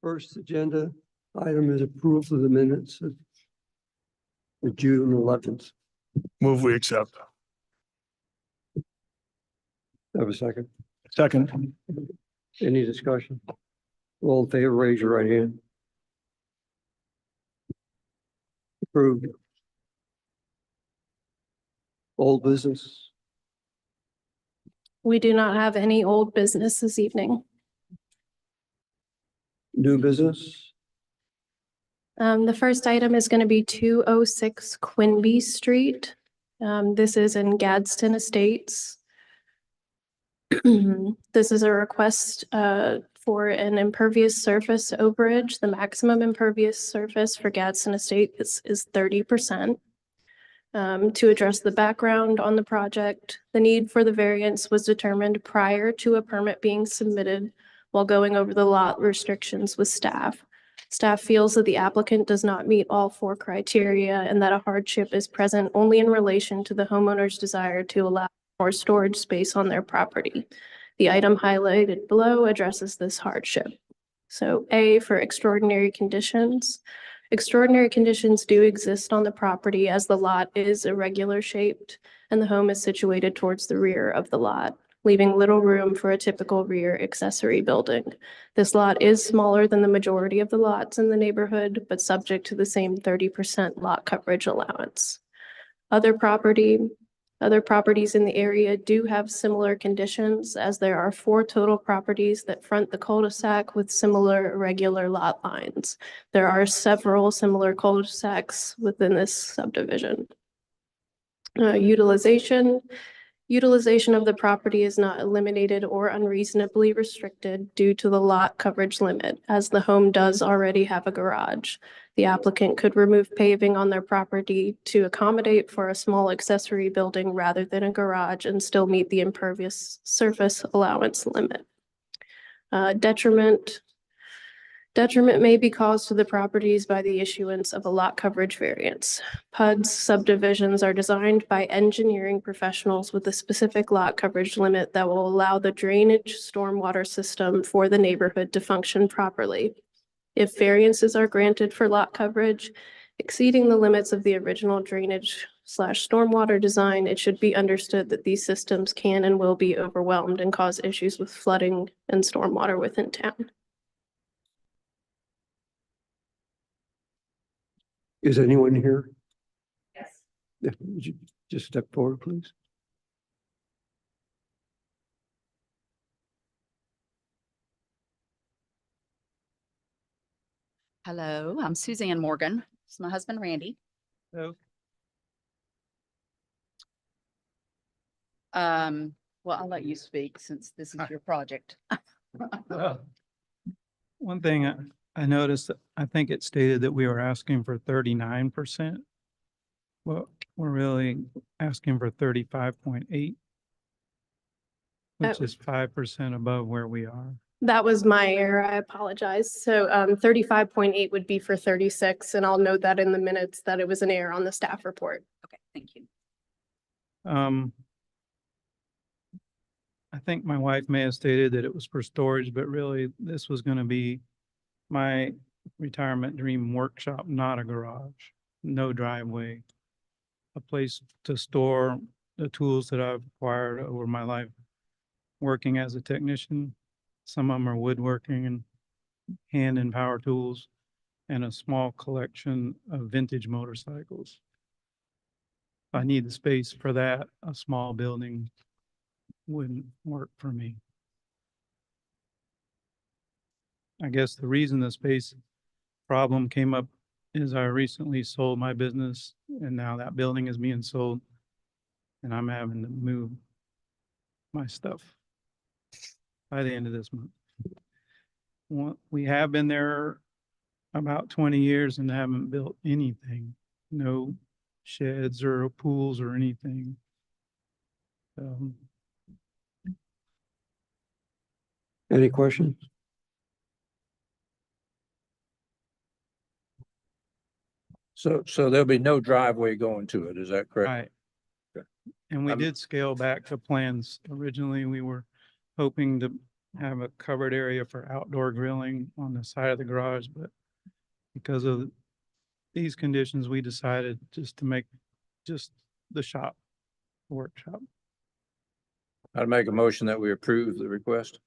First agenda item is approval of the minutes of June 11th. Move we accept. Have a second. Second. Any discussion? All in favor, raise your right hand. Approved. Old business. We do not have any old business this evening. New business. The first item is going to be 206 Quinby Street. This is in Gadsden Estates. This is a request for an impervious surface overage. The maximum impervious surface for Gadsden Estates is 30%. To address the background on the project, the need for the variance was determined prior to a permit being submitted while going over the lot restrictions with staff. Staff feels that the applicant does not meet all 4 criteria and that a hardship is present only in relation to the homeowner's desire to allow more storage space on their property. The item highlighted below addresses this hardship. So A, for extraordinary conditions. Extraordinary conditions do exist on the property as the lot is irregular shaped and the home is situated towards the rear of the lot, leaving little room for a typical rear accessory building. This lot is smaller than the majority of the lots in the neighborhood, but subject to the same 30% lot coverage allowance. Other properties in the area do have similar conditions, as there are 4 total properties that front the cul-de-sac with similar irregular lot lines. There are several similar cul-de-sacs within this subdivision. Utilization of the property is not eliminated or unreasonably restricted due to the lot coverage limit, as the home does already have a garage. The applicant could remove paving on their property to accommodate for a small accessory building rather than a garage and still meet the impervious surface allowance limit. Detriment may be caused to the properties by the issuance of a lot coverage variance. PUDs subdivisions are designed by engineering professionals with a specific lot coverage limit that will allow the drainage stormwater system for the neighborhood to function properly. If variances are granted for lot coverage exceeding the limits of the original drainage/stormwater design, it should be understood that these systems can and will be overwhelmed and cause issues with flooding and stormwater within town. Is anyone here? Yes. Yeah, would you just step forward, please? Hello, I'm Suzanne Morgan. This is my husband, Randy. Hello. Well, I'll let you speak since this is your project. One thing I noticed, I think it stated that we were asking for 39%. Well, we're really asking for 35.8, which is 5% above where we are. That was my error. I apologize. So 35.8 would be for 36, and I'll note that in the minutes that it was an error on the staff report. Okay, thank you. I think my wife may have stated that it was for storage, but really this was going to be my retirement dream workshop, not a garage, no driveway, a place to store the tools that I've acquired over my life working as a technician. Some of them are woodworking and hand and power tools, and a small collection of vintage motorcycles. I need the space for that. A small building wouldn't work for me. I guess the reason the space problem came up is I recently sold my business and now that building is being sold and I'm having to move my stuff by the end of this month. We have been there about 20 years and haven't built anything, no sheds or pools or anything. Any questions? So there'll be no driveway going to it, is that correct? Right. And we did scale back the plans. Originally, we were hoping to have a covered area for outdoor grilling on the side of the garage, but because of these conditions, we decided just to make just the shop, workshop. I'd make a motion that we approve the request.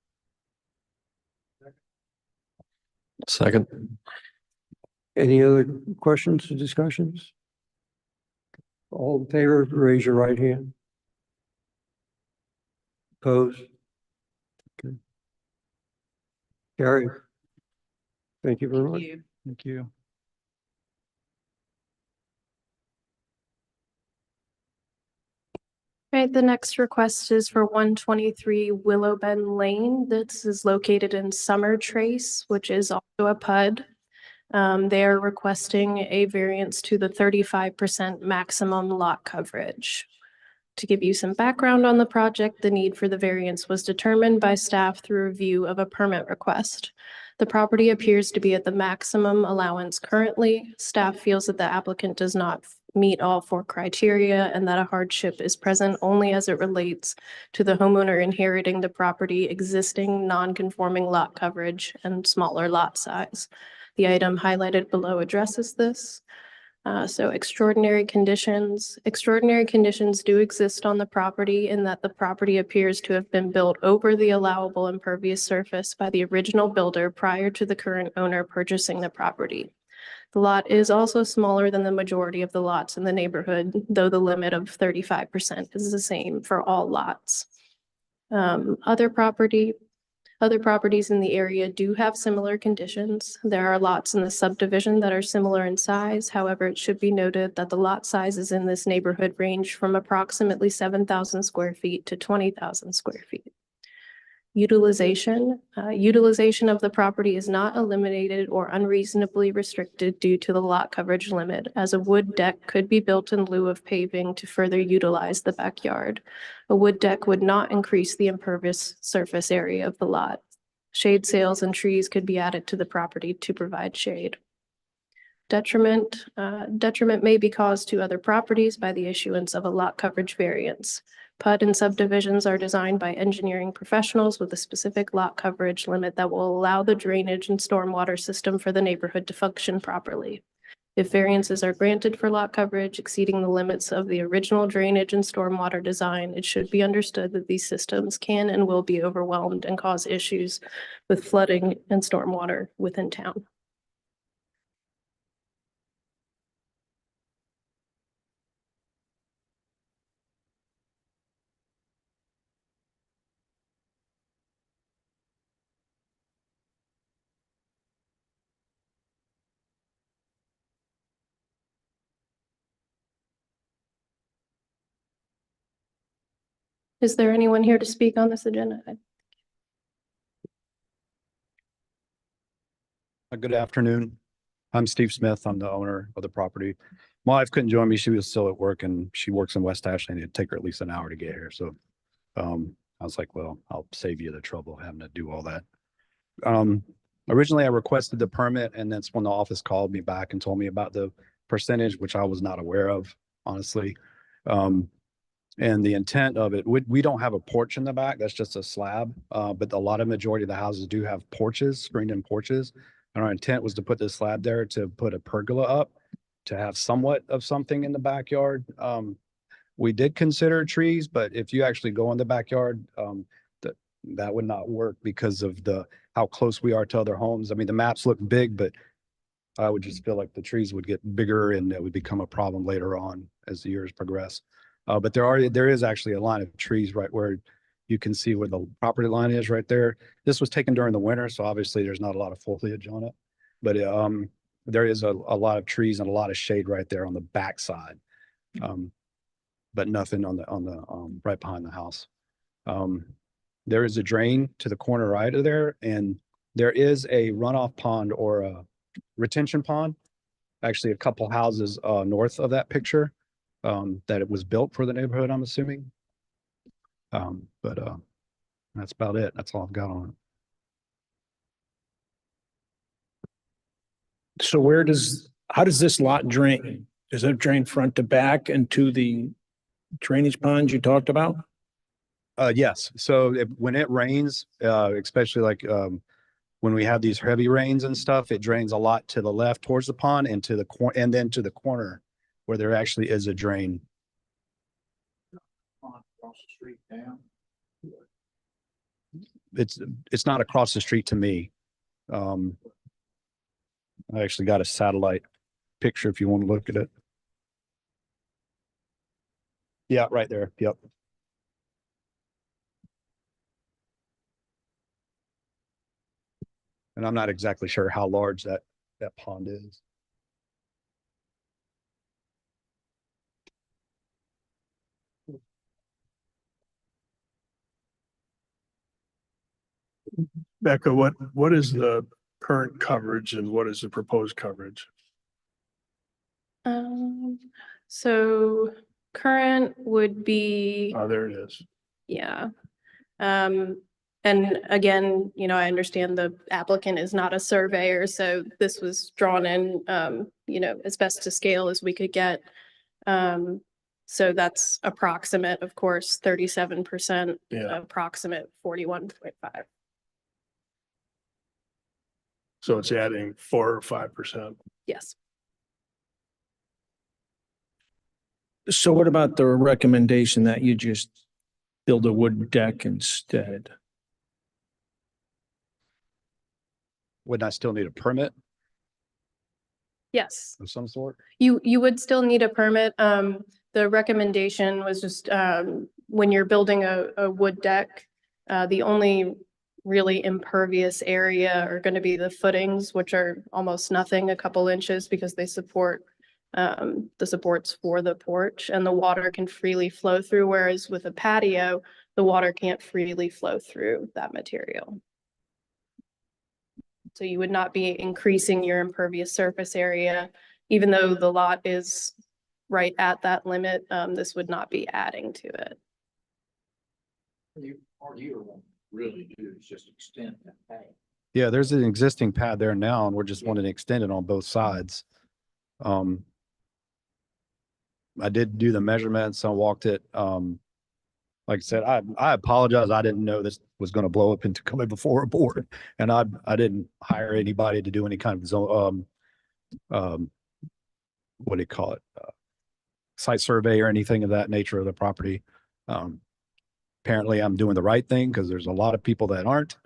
Second. Any other questions or discussions? All in favor, raise your right hand. Opposed? Okay. Carried. Thank you very Thank much. you. Thank you. Right, the next request is for 123 Willow Bend Lane. This is located in Summer Trace, which is also a PUD. They are requesting a variance to the 35% maximum lot coverage. To give you some background on the project, the need for the variance was determined by staff through review of a permit request. The property appears to be at the maximum allowance currently. Staff feels that the applicant does not meet all 4 criteria and that a hardship is present only as it relates to the homeowner inheriting the property existing non-conforming lot coverage and smaller lot size. The item highlighted below addresses this. So extraordinary conditions do exist on the property in that the property appears to have been built over the allowable impervious surface by the original builder prior to the current owner purchasing the property. The lot is also smaller than the majority of the lots in the neighborhood, though the limit of 35% is the same for all lots. Other properties in the area do have similar conditions. There are lots in the subdivision that are similar in size. However, it should be noted that the lot sizes in this neighborhood range from approximately 7,000 square feet to 20,000 square feet. Utilization of the property is not eliminated or unreasonably restricted due to the lot coverage limit, as a wood deck could be built in lieu of paving to further utilize the backyard. A wood deck would not increase the impervious surface area of the lot. Shade sails and trees could be added to the property to provide shade. Detriment may be caused to other properties by the issuance of a lot coverage variance. PUD and subdivisions are designed by engineering professionals with a specific lot coverage limit that will allow the drainage and stormwater system for the neighborhood to function properly. If variances are granted for lot coverage exceeding the limits of the original drainage and stormwater design, it should be understood that these systems can and will be overwhelmed and cause issues with flooding and stormwater within town. Is there anyone here to speak on this agenda? Good afternoon. I'm Steve Smith. I'm the owner of the property. My wife couldn't join me. She was still at work and she works in West Ashley. It'd take her at least an hour to get here. So I was like, well, I'll save you the trouble of having to do all that. Originally I requested the permit and that's when the office called me back and told me about the percentage, which I was not aware of, honestly. And the intent of it, we don't have a porch in the back. That's just a slab. But a lot of majority of the houses do have porches, screened-in porches. And our intent was to put this slab there to put a pergola up, to have somewhat of something in the backyard. We did consider trees, but if you actually go in the backyard, that would not work because of how close we are to other homes. I mean, the maps look big, but I would just feel like the trees would get bigger and it would become a problem later on as the years progress. But there is actually a line of trees right where you can see where the property line is right there. This was taken during the winter, so obviously there's not a lot of foliage on it. But there is a lot of trees and a lot of shade right there on the back side, but nothing on the right behind the house. There is a drain to the corner right of there, and there is a runoff pond or a retention pond, actually a couple houses north of that picture. That it was built for the neighborhood, I'm assuming. But that's about it. That's all I've got on it. So how does this lot drain? Does it drain front to back into the drainage ponds you talked about? Yes. So when it rains, especially like, when we have these heavy rains and stuff, it drains a lot to the left towards the pond and to the and then to the corner where there actually is a drain. Across the street down. It's not across the street to me. I actually got a satellite picture if you want to look at it. Yeah, right there. Yep. And I'm not exactly sure how large that pond is. Becca, what is the current coverage and what is the proposed coverage? So current would be, Oh, there it is. yeah. And again, you know, I understand the applicant is not a surveyor, so this was drawn in, you know, as best to scale as we could get. So that's approximate, of course, 37%, Yeah. approximate 41.5. So it's adding 4 or 5%. Yes. So what about the recommendation that you just build a wood deck instead? Wouldn't I still need a permit Yes. of some sort? You would still need a permit. The recommendation was just, when you're building a wood deck, the only really impervious area are going to be the footings, which are almost nothing, a couple inches, because they support the supports for the porch, and the water can freely flow through, whereas with a patio, the water can't freely flow through that material. So you would not be increasing your impervious surface area, even though the lot is right at that limit. This would not be adding to it. All you really do is just extend that pad. Yeah, there's an existing pad there now, and we're just wanting to extend it on both sides. I did do the measurements. I walked it. Like I said, I apologize. I didn't know this was going to blow up into coming before a board, and I didn't hire anybody to do any kind of zone, what do you call it? Site survey or anything of that nature of the property. Apparently I'm doing the right thing because there's a lot of people that aren't.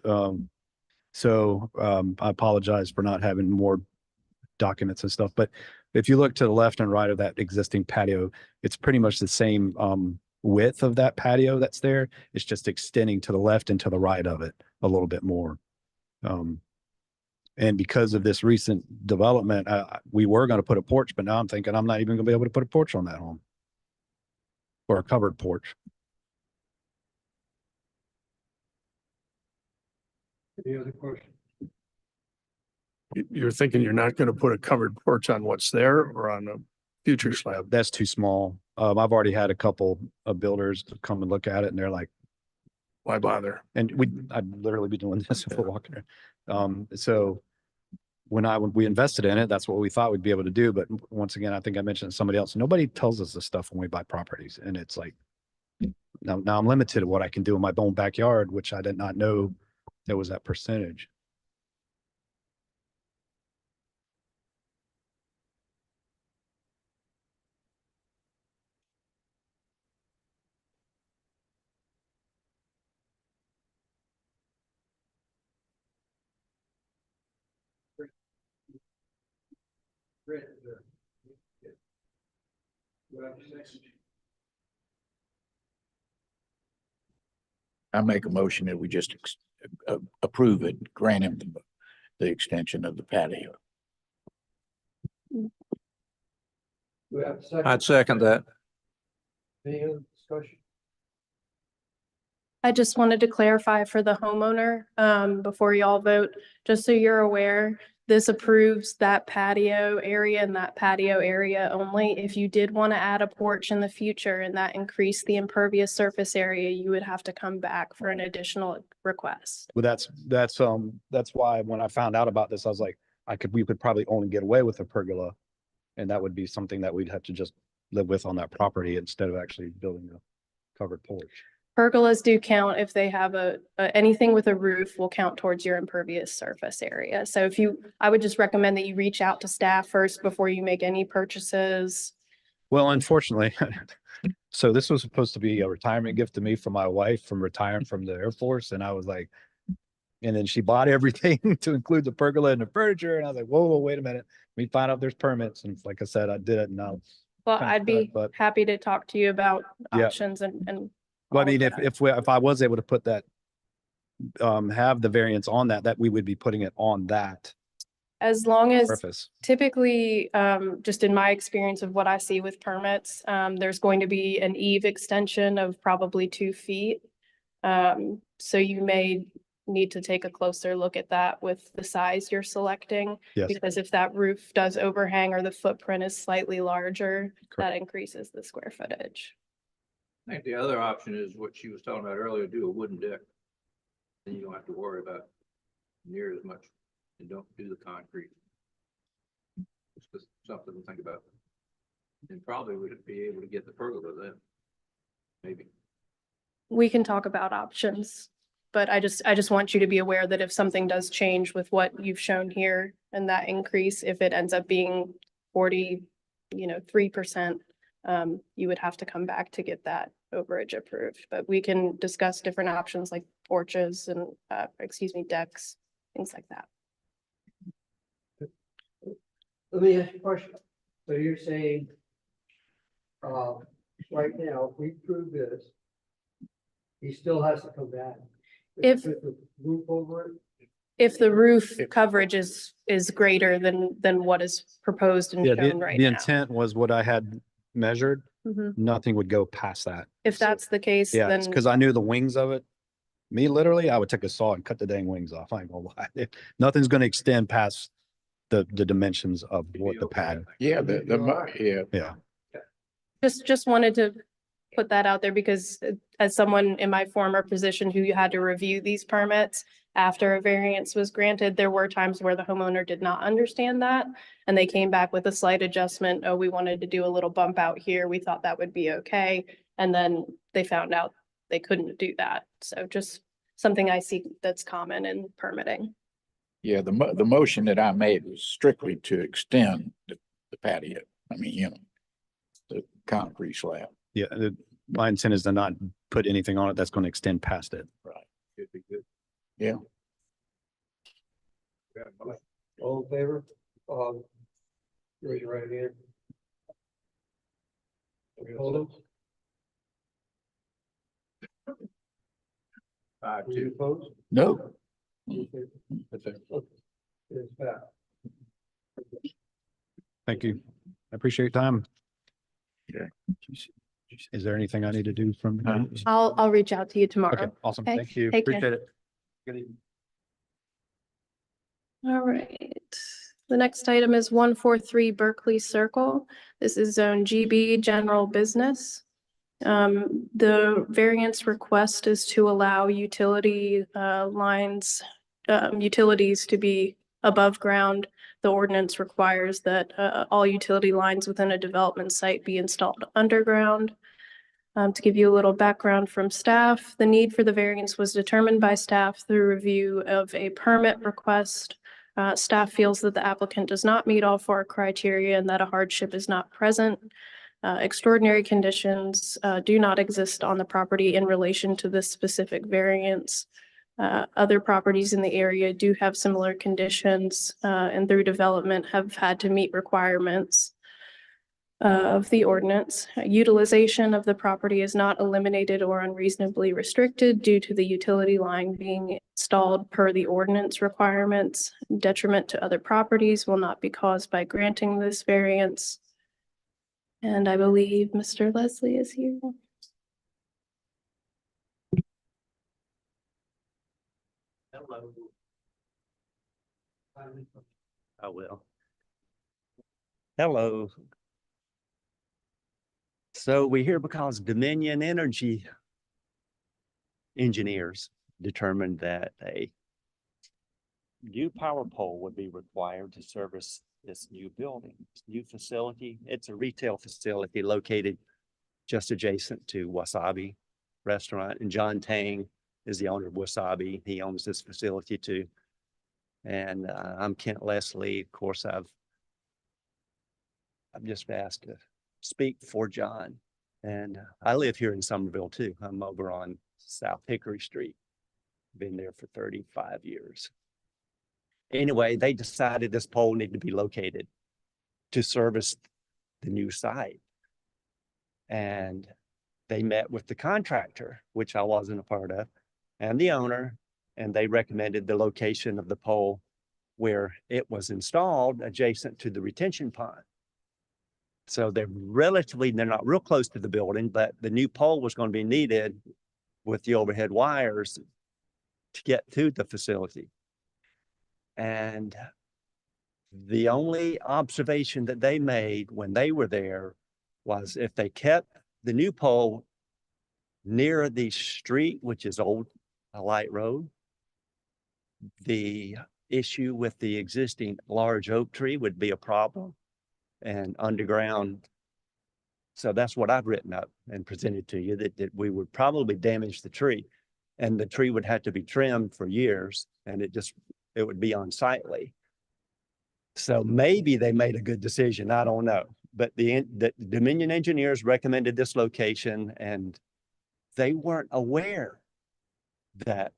So I apologize for not having more documents and stuff, but if you look to the left and right of that existing patio, it's pretty much the same width of that patio that's there. It's just extending to the left and to the right of it a little bit more. And because of this recent development, we were going to put a porch, but now I'm thinking I'm not even going to be able to put a porch on that home, or a covered porch. Any other questions? You're thinking you're not going to put a covered porch on what's there or on a future slab? That's too small. I've already had a couple of builders come and look at it, and they're like, Why bother? and I'd literally be doing this if we're walking there. So when we invested in it, that's what we thought we'd be able to do. But once again, I think I mentioned to somebody else, nobody tells us this stuff when we buy properties. And it's like, now I'm limited to what I can do in my own backyard, which I did not know there was that percentage. I make a motion that we just approve it, grant him the extension of the patio. Do we have a second? I'd second that. Any other discussion? I just wanted to clarify for the homeowner, before y'all vote, just so you're aware, this approves that patio area and that patio area only. If you did want to add a porch in the future and that increased the impervious surface area, you would have to come back for an additional request. But that's why when I found out about this, I was like, we could probably only get away with a pergola. And that would be something that we'd have to just live with on that property instead of actually building a covered porch. Pergolas do count if they have anything with a roof will count towards your impervious surface area. So I would just recommend that you reach out to staff first before you make any purchases. Well, unfortunately, so this was supposed to be a retirement gift to me from my wife from retiring from the Air Force. And I was like, and then she bought everything to include the pergola and the furniture. And I was like, whoa, wait a minute. We find out there's permits. And like I said, I did it. And now, Well, Kinda I'd be stuck, but- happy to talk to you about Yeah. options and. well, I all of mean, that. if I was able to put that, have the variance on that we would be putting it on that As long as surface. typically, just in my experience of what I see with permits, there's going to be an eave extension of probably 2 feet. So you may need to take a closer look at that with the size you're selecting. Yes. Because if that roof does overhang or the footprint is slightly larger, that Correct. increases the square footage. I think the other option is what she was talking about earlier, do a wooden deck. Then you don't have to worry about near as much and don't do the concrete. It's just something to think about. And probably would be able to get the pergola then. Maybe. We can talk about options, but I just want you to be aware that if something does change with what you've shown here and that increase, if it ends up being 3%, you would have to come back to get that overage approved, but we can discuss different options like porches and, decks, things like that. Let me ask you a question. So you're saying, right now, if we prove this, he still has to come back? If- With the roof over it? If the roof coverage is greater than what is proposed and Yeah, shown right the now. intent was what I had measured. Mhm. Nothing would go past that. If that's the case, Yeah, then it's because I knew the wings of it. Me, literally, I would take a saw and cut the dang wings off. I ain't gonna lie. Nothing's gonna extend past the dimensions of what the pad. Yeah, yeah. Yeah, just wanted to put that out there because as someone in my former position who had to review these permits after a variance was granted, there were times where the homeowner did not understand that. And they came back with a slight adjustment. Oh, we wanted to do a little bump out here. We thought that would be okay. And then they found out they couldn't do that. So just something I see that's common in permitting. Yeah, the motion that I made was strictly to extend the patio. I mean, the concrete slab. yeah. My intent is to not put anything on it that's going to extend past it. Right. Should be good. Yeah. All in favor? Raise your right hand. Hold it. 5-2. You opposed? No. It's back. Thank you. I appreciate your time. Yeah. Is there anything I need to do from? I'll reach out to you tomorrow. Okay, awesome. Okay, Thank you. take care. Appreciate it. Good evening. All right. The next item is 143 Berkeley Circle. This is zone GB, general business. The variance request is to allow utility lines, utilities to be above ground. The ordinance requires that all utility lines within a development site be installed underground. To give you a little background from staff, the need for the variance was determined by staff through review of a permit request. Staff feels that the applicant does not meet all 4 criteria and that a hardship is not present. Extraordinary conditions do not exist on the property in relation to this specific variance. Other properties in the area do have similar conditions and through development have had to meet requirements of the ordinance. Utilization of the property is not eliminated or unreasonably restricted due to the utility line being installed per the ordinance requirements. Detriment to other properties will not be caused by granting this variance. And I believe Mr. Leslie is here. Hello. I will. Hello. So we're here because Dominion Energy engineers determined that a new power pole would be required to service this new building, this new facility. It's a retail facility located just adjacent to Wasabi restaurant, and John Tang is the owner of Wasabi. He owns this facility too. And I'm Kent Leslie. Of course, I've just been asked to speak for John. And I live here in Somerville too. I'm over on South Hickory Street. Been there for 35 years. Anyway, they decided this pole needed to be located to service the new site. And they met with the contractor, which I wasn't a part of, and the owner, and they recommended the location of the pole where it was installed adjacent to the retention pond. So they're not real close to the building, but the new pole was going to be needed with the overhead wires to get to the facility. And the only observation that they made when they were there was if they kept the new pole near the street, which is Old Light Road, the issue with the existing large oak tree would be a problem, and underground. So that's what I've written up and presented to you, that we would probably damage the tree, and the tree would have to be trimmed for years, and it would be unsightly. So maybe they made a good decision. I don't know. But the Dominion engineers recommended this location, and they weren't aware that,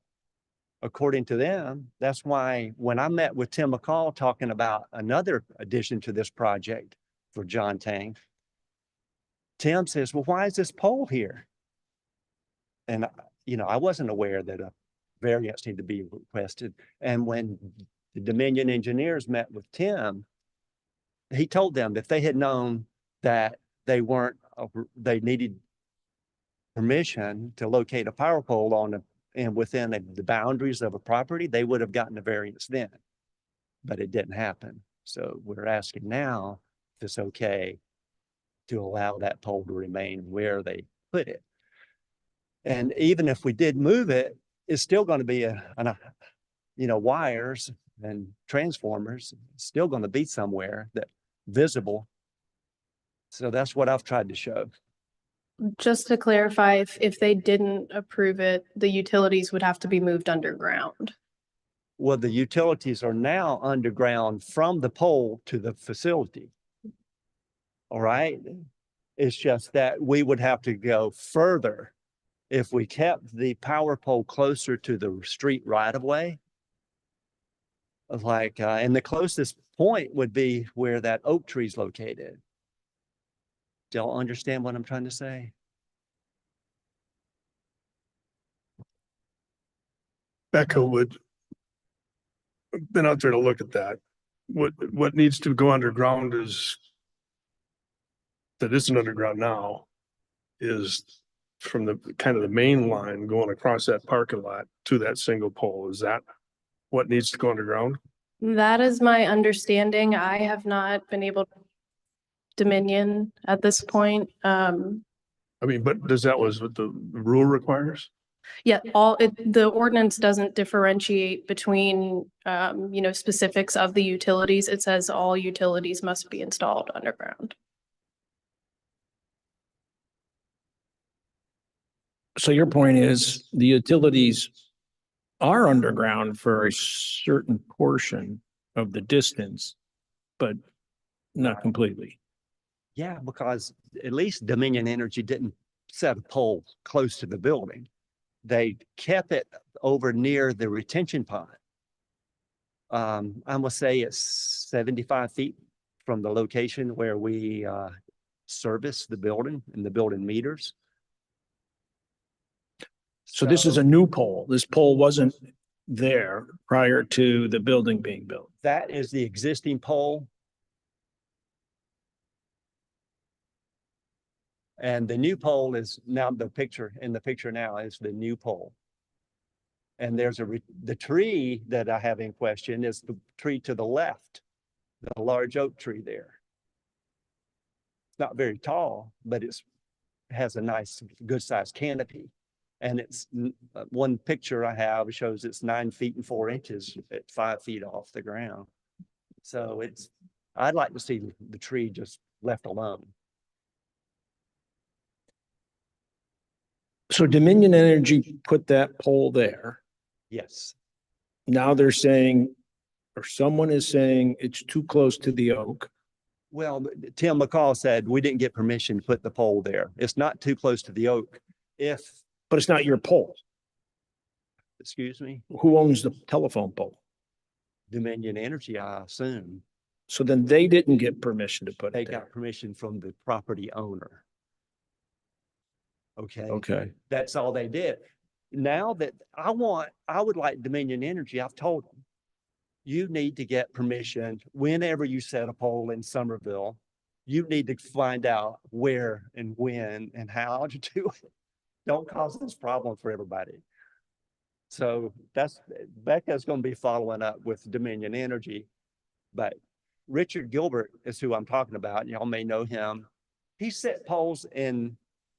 according to them, that's why when I met with Tim McCall talking about another addition to this project for John Tang, Tim says, well, why is this pole here? And, I wasn't aware that a variance needed to be requested. And when the Dominion engineers met with Tim, he told them if they had known that they needed permission to locate a power pole within the boundaries of a property, they would have gotten a variance then, but it didn't happen. So we're asking now if it's okay to allow that pole to remain where they put it. And even if we did move it, it's still going to be wires and transformers, still going to be somewhere that visible. So that's what I've tried to show. Just to clarify, if they didn't approve it, the utilities would have to be moved underground. Well, the utilities are now underground from the pole to the facility. All right. It's just that we would have to go further if we kept the power pole closer to the street right of way. And the closest point would be where that oak tree is located. Do y'all understand what I'm trying to say? Becca been out there to look at that. What needs to go underground that isn't underground now is from the kind of the main line going across that parking lot to that single pole. Is that what needs to go underground? That is my understanding. I have not been able to Dominion at this point. But does that was what the rule requires? Yeah, the ordinance doesn't differentiate between, specifics of the utilities. It says all utilities must be installed underground. So your point is the utilities are underground for a certain portion of the distance, but not completely. Yeah, because at least Dominion Energy didn't set a pole close to the building. They kept it over near the retention pond. I'm gonna say it's 75 feet from the location where we service the building and the building meters. So this is a new pole. This pole wasn't there prior to the building being built. That is the existing pole. And the new pole is now in the picture now is the new pole. And there's the tree that I have in question is the tree to the left, the large oak tree there. It's not very tall, but it has a nice, good sized canopy. And it's one picture I have shows it's 9 feet and 4 inches at 5 feet off the ground. So I'd like to see the tree just left alone. So Dominion Energy put that pole there. Yes. Now they're saying, or someone is saying it's too close to the oak. Well, Tim McCall said we didn't get permission to put the pole there. It's not too close to the oak. If, But it's not your pole. excuse me, Who owns the telephone pole? Dominion Energy, I assume, So then they didn't get permission to put they it there. got permission from the property owner. Okay. Okay. That's all they did. Now that I would like Dominion Energy, I've told them, you need to get permission whenever you set a pole in Somerville. You need to find out where and when and how to do it. Don't cause this problem for everybody. So Becca's going to be following up with Dominion Energy, but Richard Gilbert is who I'm talking about. Y'all may know him. He set poles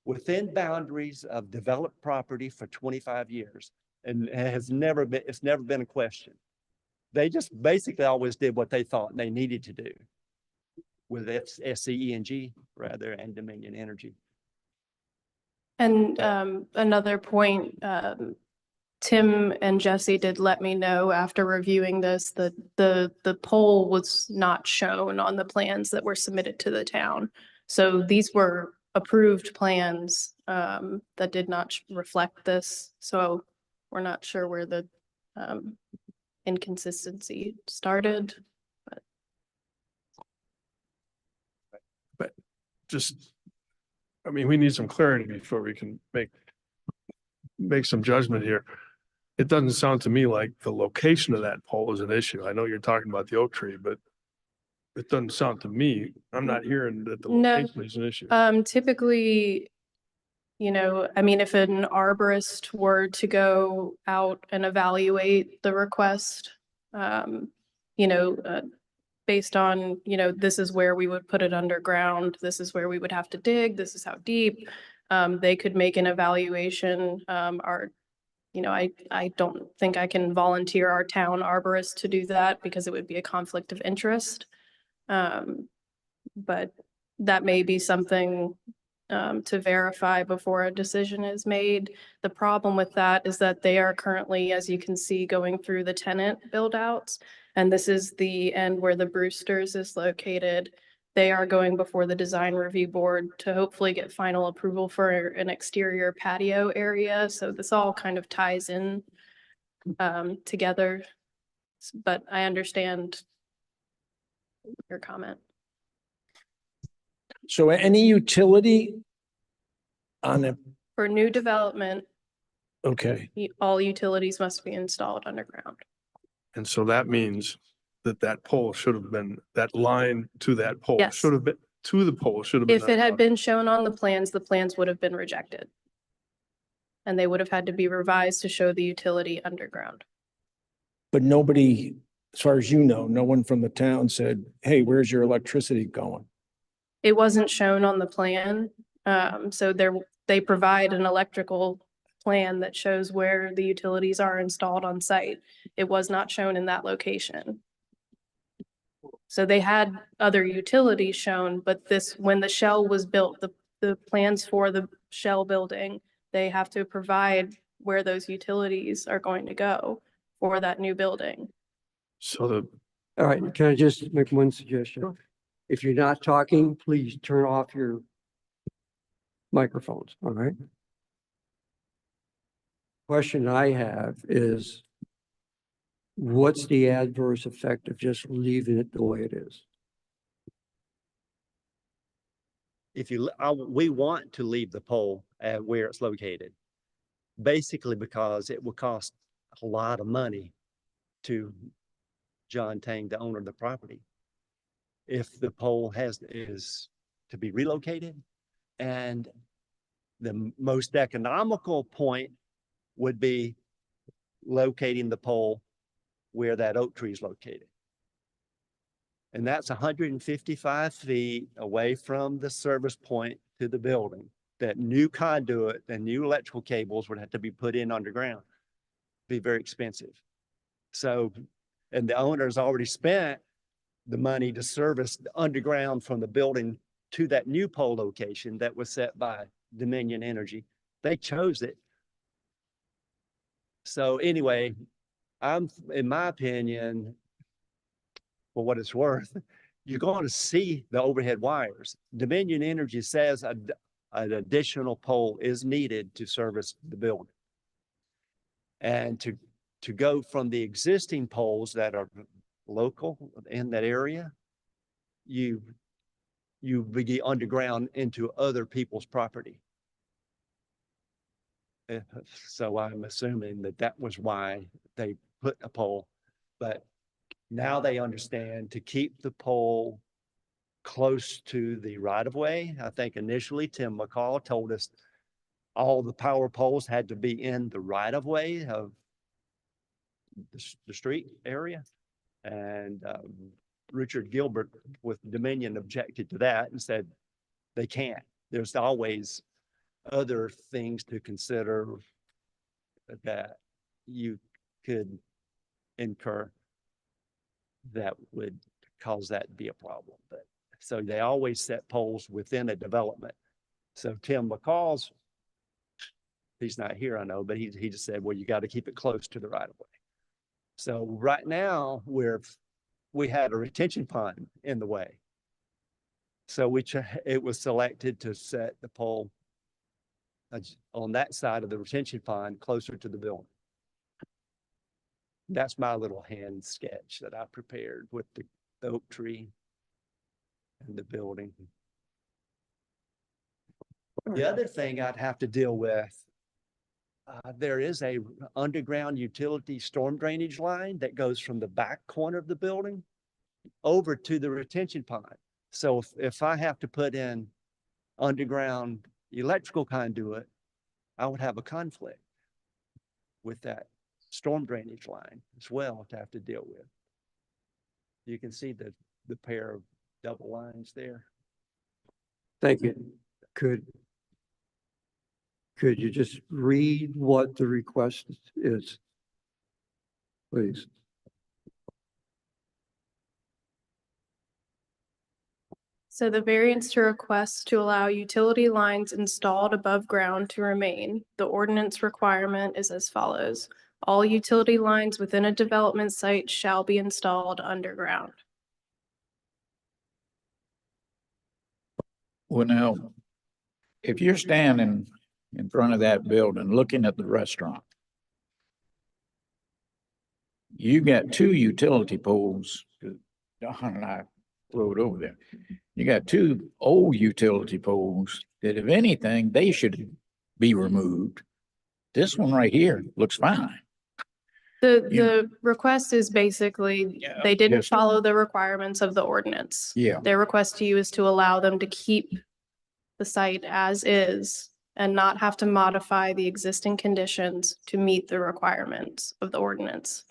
within boundaries of developed property for 25 years and it's never been a question. They just basically always did what they thought they needed to do with SCENG rather and Dominion Energy. And another point, Tim and Jesse did let me know after reviewing this that the pole was not shown on the plans that were submitted to the town. So these were approved plans that did not reflect this. So we're not sure where the inconsistency started. But just, I mean, we need some clarity before we can make some judgment here. It doesn't sound to me like the location of that pole is an issue. I know you're talking about the oak tree, but it doesn't sound to me, I'm not hearing that the No. location is an issue. Typically, you know, I mean, if an arborist were to go out and evaluate the request, you know, based on, you know, this is where we would put it underground, this is where we would have to dig, this is how deep, they could make an evaluation. You know, I don't think I can volunteer our town arborist to do that because it would be a conflict of interest. But that may be something to verify before a decision is made. The problem with that is that they are currently, as you can see, going through the tenant build outs. And this is the end where the Brewsters is located. They are going before the design review board to hopefully get final approval for an exterior patio area. So this all kind of ties in together. But I understand your comment. So any utility on a, For new development, okay, all utilities must be installed underground. And so that means that pole should have been, that line to that pole Yes. should have been, to the pole should have been. If it had been shown on the plans would have been rejected. And they would have had to be revised to show the utility underground. but nobody, as far as you know, no one from the town said, hey, where's your electricity going? It wasn't shown on the plan. So they provide an electrical plan that shows where the utilities are installed on site. It was not shown in that location. So they had other utilities shown, but when the shell was built, the plans for the shell building, they have to provide where those utilities are going to go for that new building. So All right, can I just make one suggestion? If you're not talking, please turn off your microphones, all right? Question I have is, what's the adverse effect of just leaving it the way it is? We want to leave the pole at where it's located, basically because it will cost a lot of money to John Tang, the owner of the property. If the pole is to be relocated, and the most economical point would be locating the pole where that oak tree is located. And that's 155 feet away from the service point to the building. That new conduit and new electrical cables would have to be put in underground. Be very expensive. So, and the owner's already spent the money to service the underground from the building to that new pole location that was set by Dominion Energy They chose it. So anyway, in my opinion, for what it's worth, you're going to see the overhead wires. Dominion Energy says an additional pole is needed to service the building. And to go from the existing poles that are local in that area, you be underground into other people's property. So I'm assuming that was why they put a pole, but now they understand to keep the pole close to the right of way. I think initially Tim McCall told us all the power poles had to be in the right of way of the street area. And Richard Gilbert with Dominion objected to that and said they can't. There's always other things to consider that you could incur that would cause that to be a problem. But so they always set poles within a development. So Tim McCall's, he's not here, I know, but he just said, well, you got to keep it close to the right of way. So right now we had a retention pond in the way. So it was selected to set the pole on that side of the retention pond closer to the building. That's my little hand sketch that I prepared with the oak tree and the building. The other thing I'd have to deal with, there is a underground utility storm drainage line that goes from the back corner of the building over to the retention pond. So if I have to put in underground electrical conduit, I would have a conflict with that storm drainage line as well to have to deal with. You can see the pair of double lines there. Thank you. Could you just read what the request is? Please. So the variance to request to allow utility lines installed above ground to remain. The ordinance requirement is as follows. All utility lines within a development site shall be installed underground. Well, now, if you're standing in front of that building, looking at the restaurant, you got two utility poles. Don and I rode over there. You got two old utility poles that if anything, they should be removed. This one right here looks fine. The request is basically, Yeah, they didn't yes. follow the requirements of the ordinance. Yeah. Their request to you is to allow them to keep the site as is and not have to modify the existing conditions to meet the requirements of the ordinance.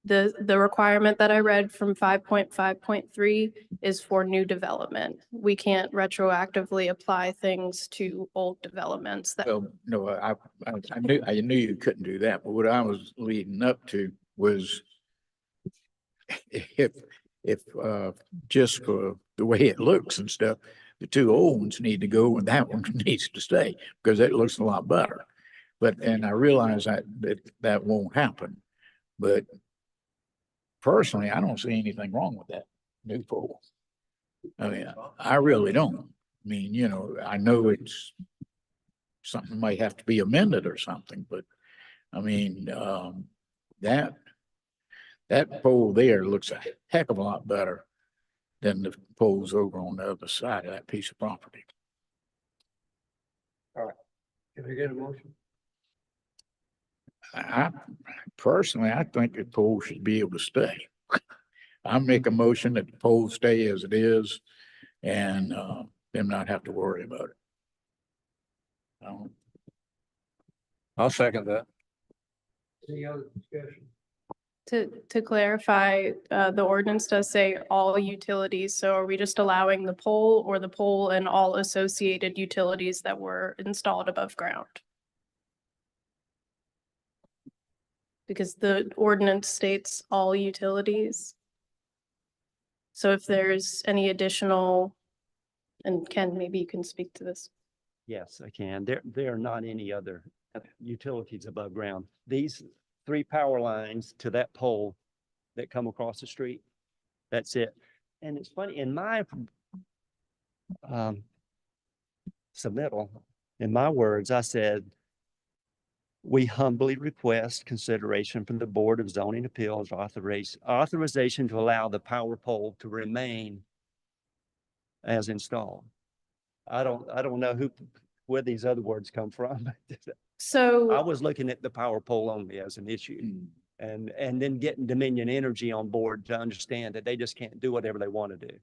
The requirement that I read from 5.5.3 is for new development. We can't retroactively apply things to old developments that. Well, no, I knew you couldn't do that, but what I was leading up to was if just for the way it looks and stuff, the two old ones need to go and that one needs to stay because it looks a lot better. And I realize that won't happen, but personally, I don't see anything wrong with that new pole. I mean, I really don't. I mean, you know, I know it's something might have to be amended or something, but I mean, that pole there looks a heck of a lot better than the poles over on the other side of that piece of property. Can I get a motion? I personally, I think the pole should be able to stay. I make a motion that the pole stay as it is and them not have to worry about it. I'll second that. Any other discussion? To clarify, the ordinance does say all utilities. So are we just allowing the pole or the pole and all associated utilities that were installed above ground? Because the ordinance states all utilities. So if there's any additional, and Ken, maybe you can speak to this. Yes, I can. There are not any other utilities above ground. These 3 power lines to that pole that come across the street, that's it. And it's funny, in my submittal, in my words, I said, we humbly request consideration from the Board of Zoning Appeals authorization to allow the power pole to remain as installed. I don't know where these other words come from. I So, was looking at the power pole only as an issue. And then getting Dominion Energy on board to understand that they just can't do whatever they want to do.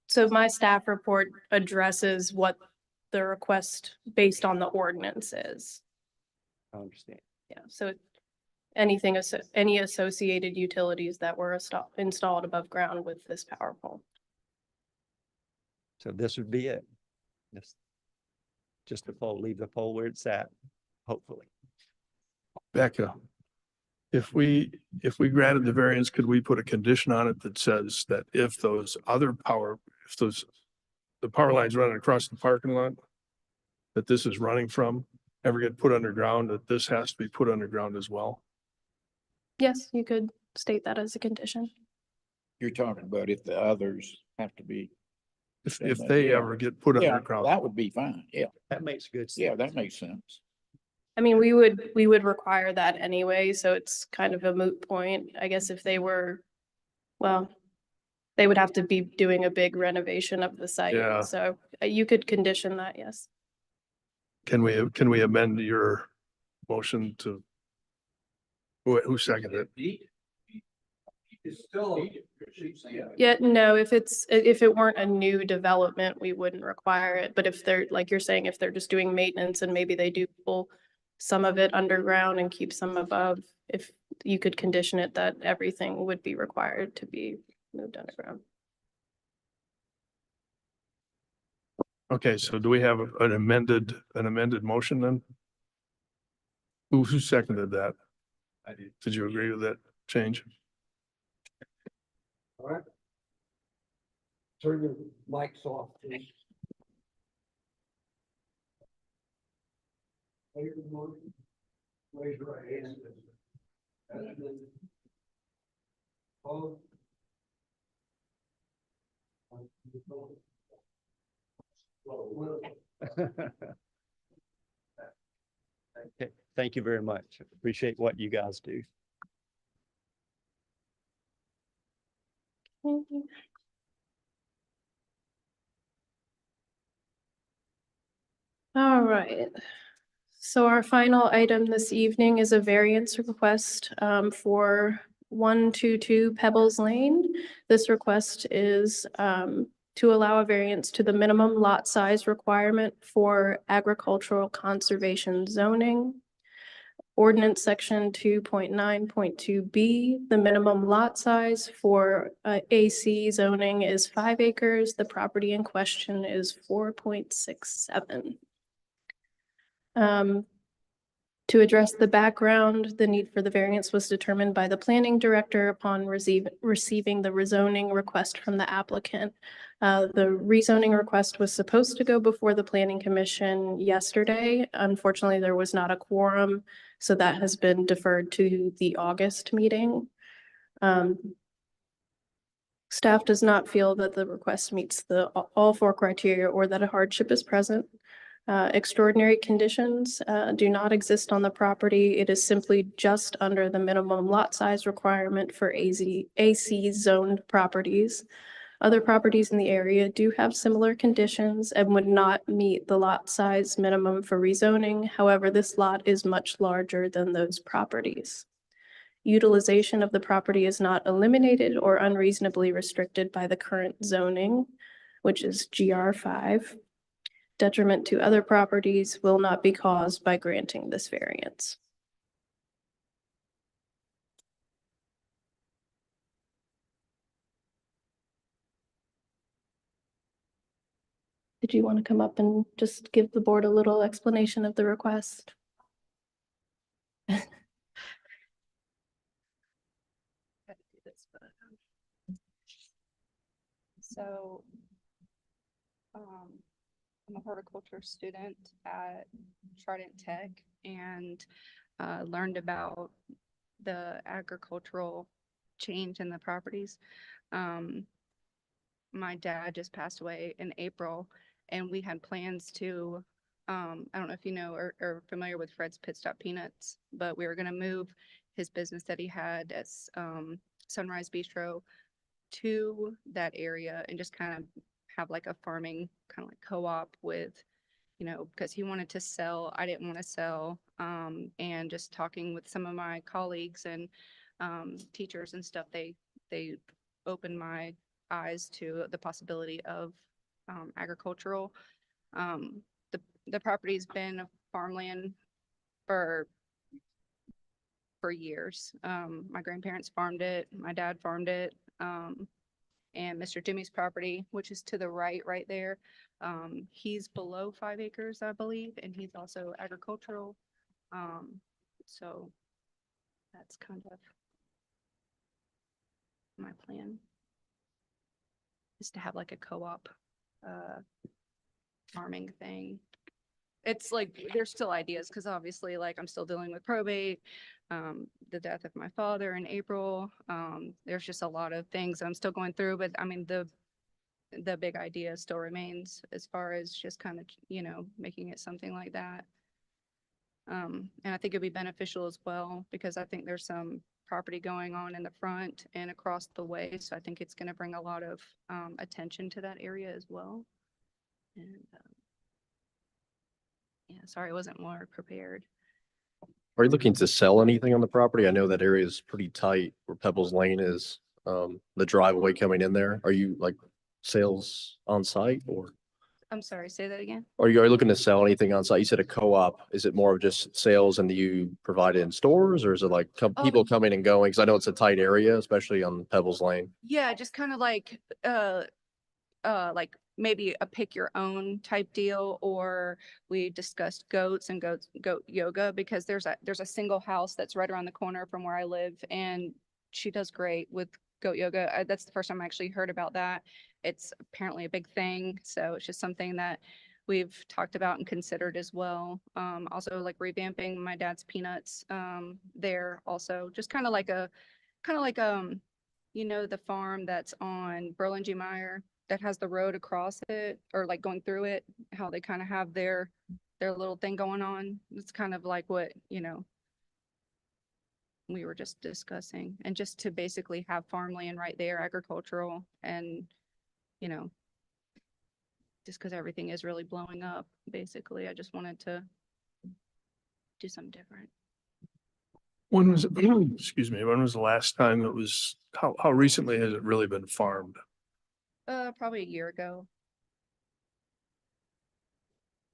so my staff report addresses what the request based on the ordinance is. I understand. Yeah, so anything, any associated utilities that were installed above ground with this power pole. So this would be it. Just the pole, leave the pole where it's at, hopefully. Becca, if we granted the variance, could we put a condition on it that says that if the power lines running across the parking lot that this is running from ever get put underground, that this has to be put underground as well? Yes, you could state that as a condition. You're talking about if the others have to be. If they Yeah. ever get put Yeah, underground. that would be fine. Yeah, That makes good sense. yeah, that makes sense. I mean, we would require that anyway, so it's kind of a moot point. I guess if they were, well, they would have to be doing a big renovation of the site. Yeah. So you could condition that, yes. Can we amend your motion to? Who seconded it? It's still. Yeah, no, if it weren't a new development, we wouldn't require it. But if they're, like you're saying, if they're just doing maintenance and maybe they do pull some of it underground and keep some above, if you could condition it that everything would be required to be moved underground. Okay, so do we have an amended motion then? Who seconded that? I did. Did you agree with that change? All right. Turn your mics off, please. Raise your right hand. And then hold. Okay, thank you very much. Appreciate what you guys do. All right. So our final item this evening is a variance request for 122 Pebbles Lane. This request is to allow a variance to the minimum lot size requirement for agricultural conservation zoning. Ordinance section 2.9.2B, the minimum lot size for AC zoning is 5 acres. The property in question is 4.67. To address the background, the need for the variance was determined by the planning director upon receiving the rezoning request from the applicant. The rezoning request was supposed to go before the planning commission yesterday. Unfortunately, there was not a quorum, so that has been deferred to the August meeting. Staff does not feel that the request meets all 4 criteria or that a hardship is present. Extraordinary conditions do not exist on the property. It is simply just under the minimum lot size requirement for AC zoned properties. Other properties in the area do have similar conditions and would not meet the lot size minimum for rezoning. However, this lot is much larger than those properties. Utilization of the property is not eliminated or unreasonably restricted by the current zoning, which is GR5. Detriment to other properties will not be caused by granting this variance. Did you want to come up and just give the board a little explanation of the request? So, um, I'm a horticulture student at Trident Tech and learned about the agricultural change in the properties. My dad just passed away in April, and we had plans to, I don't know if you know or familiar with Fred's Pit Stop Peanuts, but we were going to move his business that he had at Sunrise Bistro to that area and just kind of have like a farming kind of like co-op with, because he wanted to sell, I didn't want to sell, and just talking with some of my colleagues and teachers and stuff, they opened my eyes to the possibility of agricultural. The property's been farmland for years. My grandparents farmed it, my dad farmed it, and Mr. Jimmy's property, which is to the right there. He's below 5 acres, I believe, and he's also agricultural. So that's kind of my plan, is to have like a co-op farming thing. It's like, there's still ideas, because obviously like I'm still dealing with probate, the death of my father in April. There's just a lot of things I'm still going through, but I mean, the big idea still remains as far as just kind of, making it something like that. And I think it'd be beneficial as well, because I think there's some property going on in the front and across the way. So I think it's going to bring a lot of attention to that area as well. And yeah, sorry, I wasn't more prepared. Are you looking to sell anything on the property? I know that area is pretty tight where Pebbles Lane is, the driveway coming in there. Are you like sales on site, or I'm sorry, say that again. are you looking to sell anything on site? You said a co-op. Is it more of just sales and you provide it in stores, or is it like people coming and going? Cause I know it's a tight area, especially on Pebbles Lane. Yeah, just kind of like maybe a pick your own type deal, or we discussed goat yoga, because there's a single house that's right around the corner from where I live, and she does great with goat yoga. That's the first time I actually heard about that. It's apparently a big thing, so it's just something that we've talked about and considered as well. Also like revamping my dad's peanuts there also, just kind of like the farm that's on Berlin-G-Meyer that has the road across it, or like going through it, how they kind of have their little thing going on. It's kind of like what, we were just discussing, and just to basically have farmland right there, agricultural, and, just because everything is really blowing up, basically, I just wanted to do something different. When was, excuse me, when was the last time it was, how recently has it really been farmed? Probably a year ago.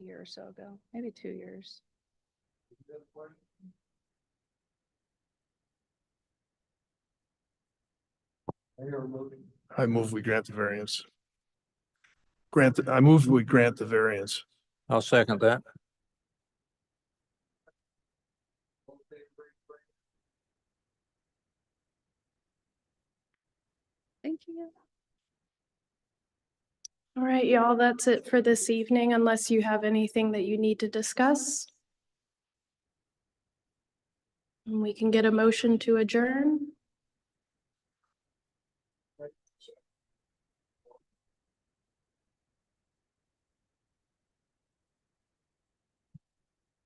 A year or so ago, maybe 2 years. I move we grant the variance. I move we grant the variance. I'll second that. Thank you. All right, y'all, that's it for this evening, unless you have anything that you need to discuss. And we can get a motion to adjourn.